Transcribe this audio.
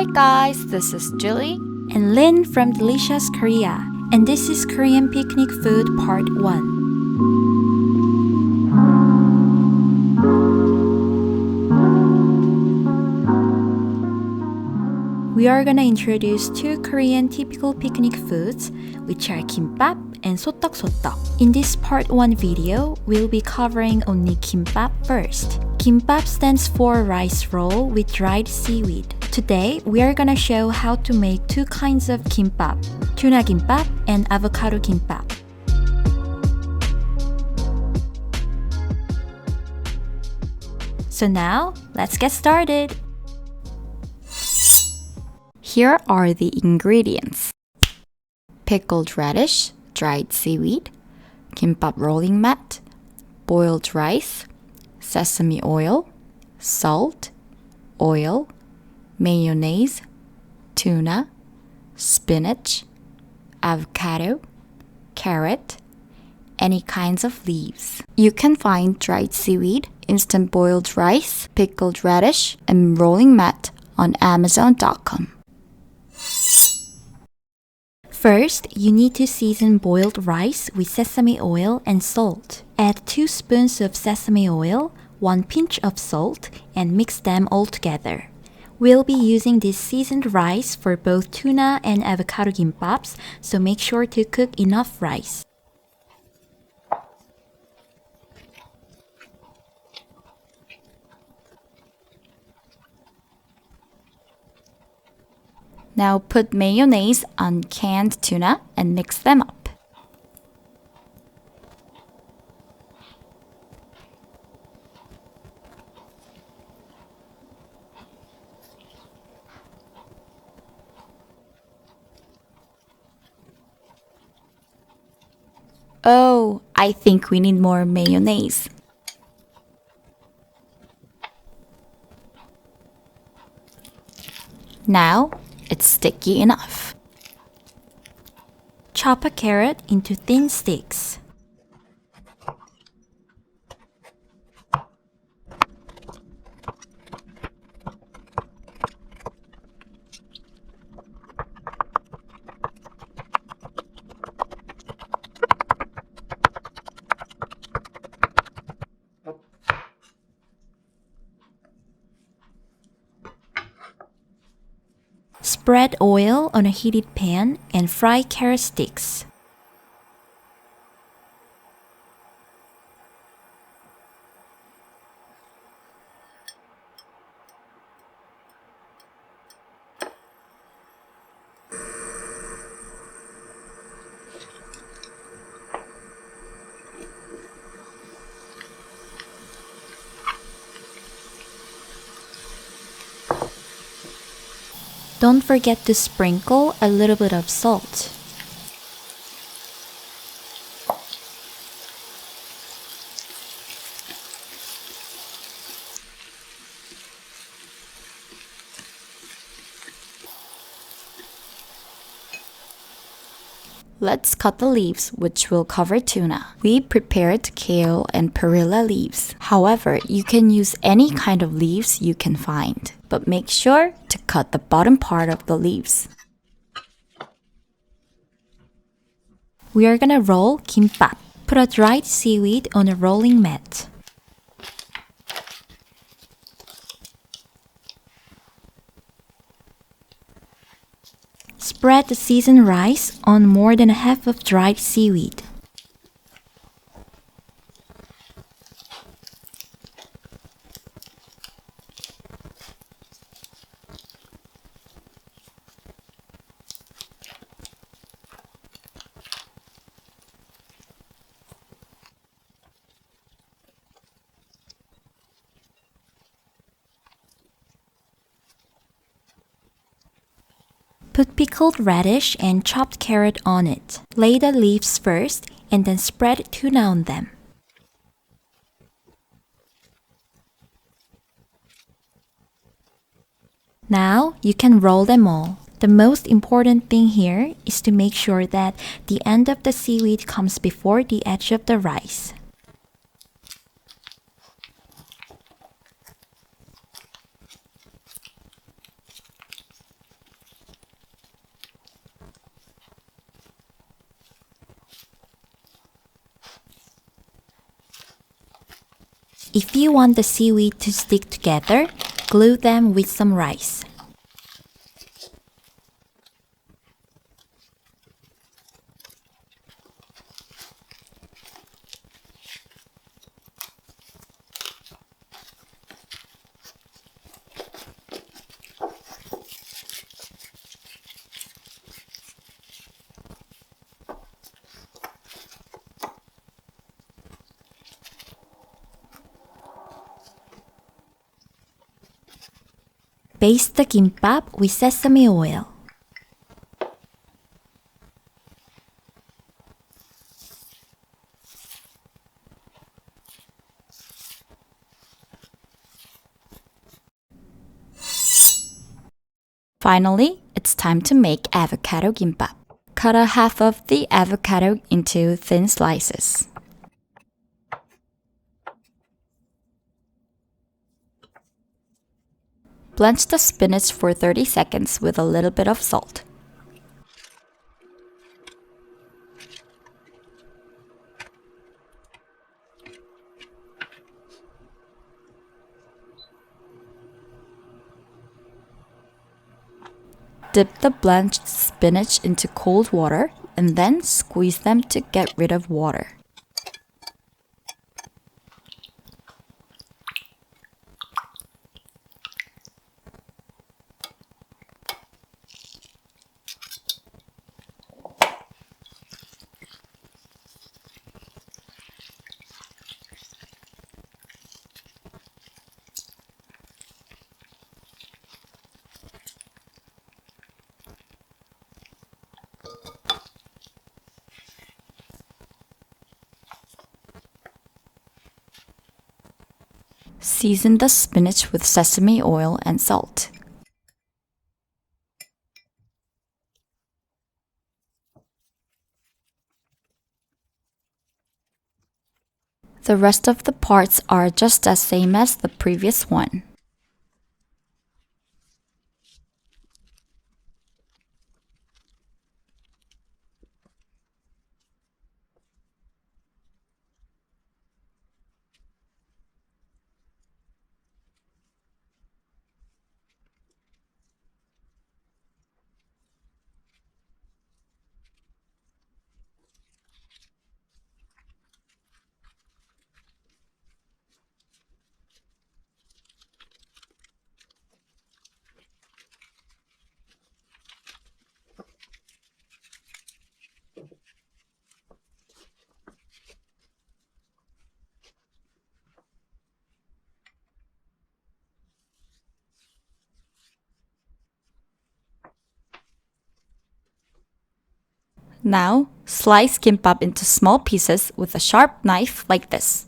Hi guys, this is Julie and Lynn from Delicious Korea, and this is Korean Picnic Food Part 1. We are gonna introduce two Korean typical picnic foods, which are kimbap and so떡소떡. In this part 1 video, we'll be covering only kimbap first. Kimbap stands for rice roll with dried seaweed. Today, we are gonna show how to make two kinds of kimbap, tuna kimbap and avocado kimbap. So now, let's get started! Here are the ingredients. Pickled radish, dried seaweed, kimbap rolling mat, boiled rice, sesame oil, salt, oil, mayonnaise, tuna, spinach, avocado, carrot, any kinds of leaves. You can find dried seaweed, instant boiled rice, pickled radish, and rolling mat on Amazon.com. First, you need to season boiled rice with sesame oil and salt. Add 2 spoons of sesame oil, 1 pinch of salt, and mix them all together. We'll be using this seasoned rice for both tuna and avocado gimbaps, so make sure to cook enough rice. Now put mayonnaise on canned tuna and mix them up. Oh, I think we need more mayonnaise. Now, it's sticky enough. Chop a carrot into thin sticks. Spread oil on a heated pan and fry carrot sticks. Don't forget to sprinkle a little bit of salt. Let's cut the leaves, which will cover tuna. We prepared kale and perilla leaves. However, you can use any kind of leaves you can find, but make sure to cut the bottom part of the leaves. We are gonna roll kimbap. Put a dried seaweed on a rolling mat. Spread the seasoned rice on more than half of dried seaweed. Put pickled radish and chopped carrot on it. Lay the leaves first and then spread tuna on them. Now you can roll them all. The most important thing here is to make sure that the end of the seaweed comes before the edge of the rice. If you want the seaweed to stick together, glue them with some rice. Baste the gimbap with sesame oil. Finally, it's time to make avocado gimbap. Cut a half of the avocado into thin slices. Blanch the spinach for 30 seconds with a little bit of salt. Dip the blanched spinach into cold water and then squeeze them to get rid of water. Season the spinach with sesame oil and salt. The rest of the parts are just as same as the previous one. Now, slice gimbap into small pieces with a sharp knife like this.